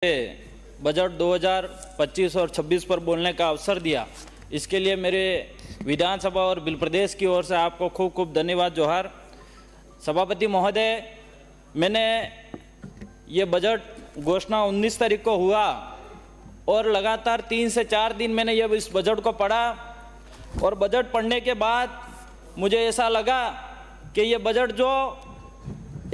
Budget 2025 और 26 पर बोलने का अवसर दिया, इसके लिए मेरे विधानसभा और बिल प्रदेश की ओर से आपको खूब खूब धन्यवाद। जोहार। सभापति महोदय, मैंने ये बजट घोषणा 19 तारीख को हुआ और लगातार 3 से 4 दिन मैंने ये इस बजट को पढ़ा और बजट पढ़ने के बाद मुझे ऐसा लगा कि ये बजट जो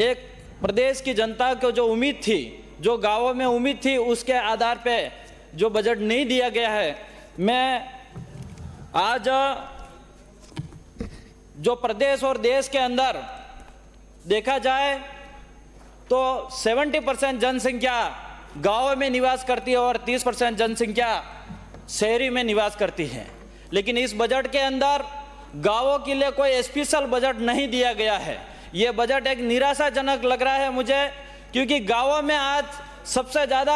एक प्रदेश की जनता को जो उम्मीद थी, जो गांवों में उम्मीद थी, उसके आधार पे जो बजट नहीं दिया गया है। मैं आज जो प्रदेश और देश के अंदर देखा जाए तो 70% जनसंख्या गांवों में निवास करती है और 30% जनसंख्या शहरी में निवास करती है। लेकिन इस बजट के अंदर गांवों के लिए कोई स्पेशल बजट नहीं दिया गया है। ये बजट एक निराशाजनक लग रहा है मुझे, क्योंकि गांवों में आज सबसे ज़्यादा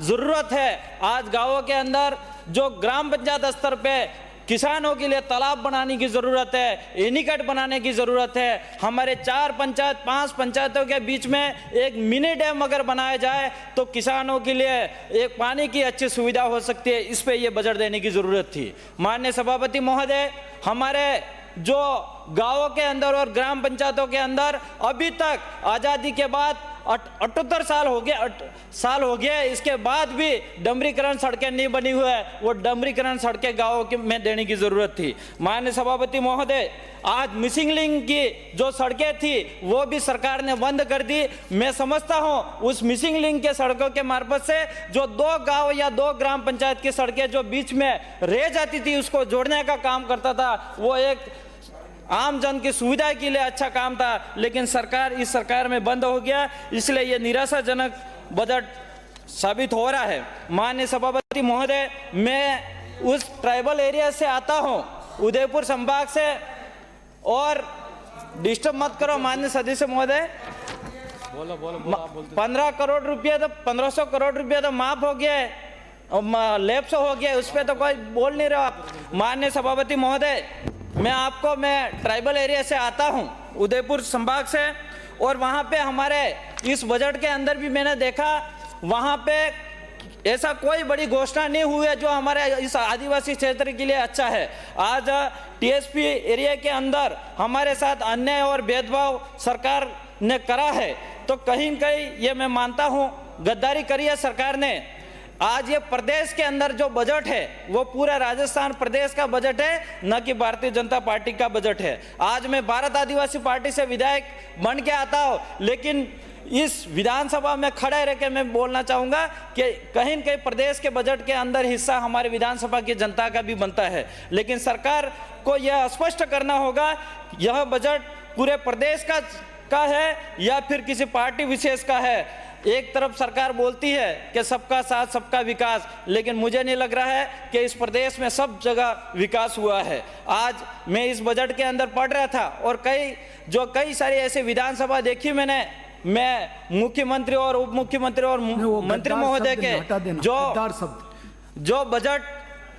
ज़रूरत है। आज गांवों के अंदर जो ग्राम पंचायत स्तर पे किसानों के लिए तालाब बनाने की ज़रूरत है, एनीकट बनाने की ज़रूरत है। हमारे 4 पंचायत 5 पंचायतों के बीच में एक मिनी डैम अगर बनाया जाए तो किसानों के लिए एक पानी की अच्छी सुविधा हो सकती है। इस पे ये बजट देने की ज़रूरत थी। माननीय सभापति महोदय, हमारे जो गांवों के अंदर और ग्राम पंचायतों के अंदर अभी तक आज़ादी के बाद 78 साल हो गए, इसके बाद भी डमरीकरण सड़कें नहीं बनी हुई है। वो डमरीकरण सड़कें गाँवों में देने की ज़रूरत थी। माननीय सभापति महोदय, आज मिसिंग लिंक की जो सड़कें थी वो भी सरकार ने बंद कर दी। मैं समझता हूँ उस मिसिंग लिंक के सड़कों के मार्फत से जो 2 गांव या 2 ग्राम पंचायत की सड़कें जो बीच में रह जाती थी उसको जोड़ने का काम करता था। वो एक आम जन की सुविधा के लिए अच्छा काम था, लेकिन इस सरकार में बंद हो गया। इसलिए ये निराशाजनक बजट साबित हो रहा है। माननीय सभापति महोदय, मैं उस ट्राइबल एरिया से आता हूँ, उदयपुर संभाग से, और डिस्टर्ब मत करो माननीय सदस्य महोदय। बोलो 15 करोड़ रुपये तो 1500 करोड़ रुपये तो माफ हो गया और लैप्स हो गया, उस पर तो कोई बोल नहीं रहा। माननीय सभापति महोदय, मैं ट्राइबल एरिया से आता हूं, उदयपुर संभाग से, और वहां पे हमारे इस बजट के अंदर भी मैंने देखा वहां पे ऐसा कोई बड़ी घोषणा नहीं हुई है जो हमारे इस आदिवासी क्षेत्र के लिए अच्छा है। आज टीएसपी एरिया के अंदर हमारे साथ अन्याय और भेदभाव सरकार ने करा है, तो कहीं न कहीं ये मैं मानता हूँ गद्दारी करी है सरकार ने। आज ये प्रदेश के अंदर जो बजट है वो पूरा राजस्थान प्रदेश का बजट है, न कि भारतीय जनता पार्टी का बजट है। आज मैं भारत आदिवासी पार्टी से विधायक बन के आता हूँ, लेकिन इस विधानसभा में खड़े रह के मैं बोलना चाहूँगा कि कहीं न कहीं प्रदेश के बजट के अंदर हिस्सा हमारे विधानसभा की जनता का भी बनता है। लेकिन सरकार को यह स्पष्ट करना होगा यह बजट पूरे प्रदेश का है या फिर किसी पार्टी विशेष का है। एक तरफ सरकार बोलती है कि सबका साथ सबका विकास, लेकिन मुझे नहीं लग रहा है कि इस प्रदेश में सब जगह विकास हुआ है। आज मैं इस बजट के अंदर पढ़ रहा था और कई सारी ऐसे विधानसभा देखी मैं मुख्यमंत्री और उप मुख्यमंत्री और मंत्री महोदय के जो बजट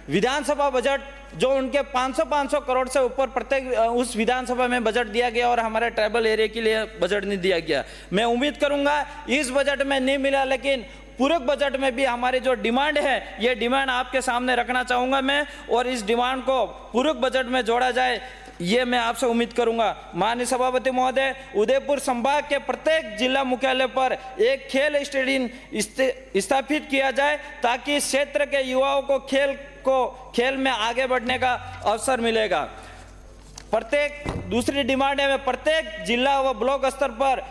विधानसभा बजट जो उनके 500 करोड़ से ऊपर प्रत्येक उस विधानसभा में बजट दिया गया और हमारे ट्राइबल एरिया के लिए बजट नहीं दिया गया। मैं उम्मीद करूंगा इस बजट में नहीं मिला, लेकिन पूरक बजट में भी हमारी जो डिमांड है ये डिमांड आपके सामने रखना चाहूंगा मैं, और इस डिमांड को पूरक बजट में जोड़ा जाए ये मैं आपसे उम्मीद करूंगा। माननीय सभापति महोदय, उदयपुर संभाग के प्रत्येक जिला मुख्यालय पर एक खेल स्टेडियम स्थापित किया जाए ताकि क्षेत्र के युवाओं को खेल में आगे बढ़ने का अवसर मिलेगा। दूसरी डिमांड है प्रत्येक जिला व ब्लॉक स्तर पर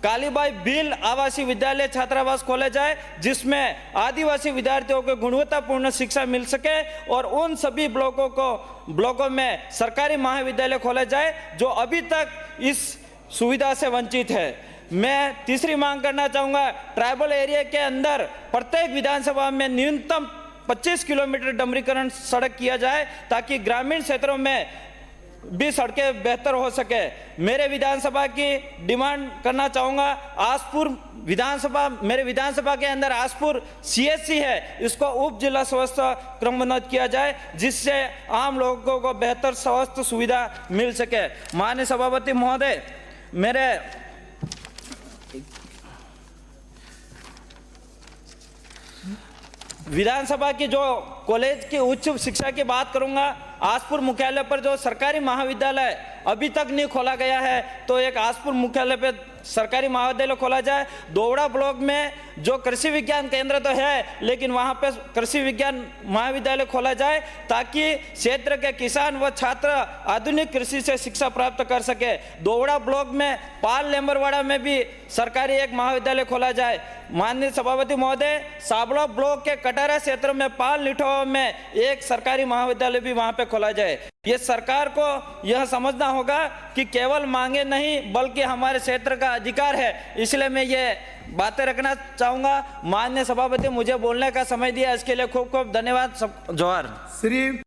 कालीबाई भील आवासीय विद्यालय छात्रावास खोले जाए, जिसमें आदिवासी विद्यार्थियों को गुणवत्तापूर्ण शिक्षा मिल सके, और उन सभी ब्लॉकों में सरकारी महाविद्यालय खोले जाए जो अभी तक इस सुविधा से वंचित है। मैं तीसरी मांग करना चाहूँगा, ट्राइबल एरिया के अंदर प्रत्येक विधानसभा में न्यूनतम 25 किलोमीटर डमरीकरण सड़क किया जाए ताकि ग्रामीण क्षेत्रों में भी सड़कें बेहतर हो सके। मेरे विधानसभा की डिमांड करना चाहूँगा, मेरे विधानसभा के अंदर आसपुर सीएचसी है, इसको उप जिला स्वास्थ्य क्रमोन्नत किया जाए जिससे आम लोगों को बेहतर स्वास्थ्य सुविधा मिल सके। माननीय सभापति महोदय, मेरे विधानसभा की जो कॉलेज की उच्च शिक्षा की बात करूंगा, आसपुर मुख्यालय पर जो सरकारी महाविद्यालय अभी तक नहीं खोला गया है, तो एक आसपुर मुख्यालय पे सरकारी महाविद्यालय खोला जाए। दोवड़ा ब्लॉक में जो कृषि विज्ञान केंद्र तो है, लेकिन वहां पे कृषि विज्ञान महाविद्यालय खोला जाए ताकि क्षेत्र के किसान व छात्र आधुनिक कृषि से शिक्षा प्राप्त कर सके। दोवड़ा ब्लॉक में पाल लेम्बरवाड़ा में भी सरकारी एक महाविद्यालय खोला जाए। माननीय सभापति महोदय, साबड़ा ब्लॉक के कटारा क्षेत्र में पाल निठोवा में एक सरकारी महाविद्यालय भी वहां पे खोला जाए। ये सरकार को यह समझना होगा कि केवल मांगे नहीं बल्कि हमारे क्षेत्र का अधिकार है, इसलिए मैं ये बातें रखना चाहूंगा। माननीय सभापति, मुझे बोलने का समय दिया इसके लिए खूब खूब धन्यवाद। जोहार। श्री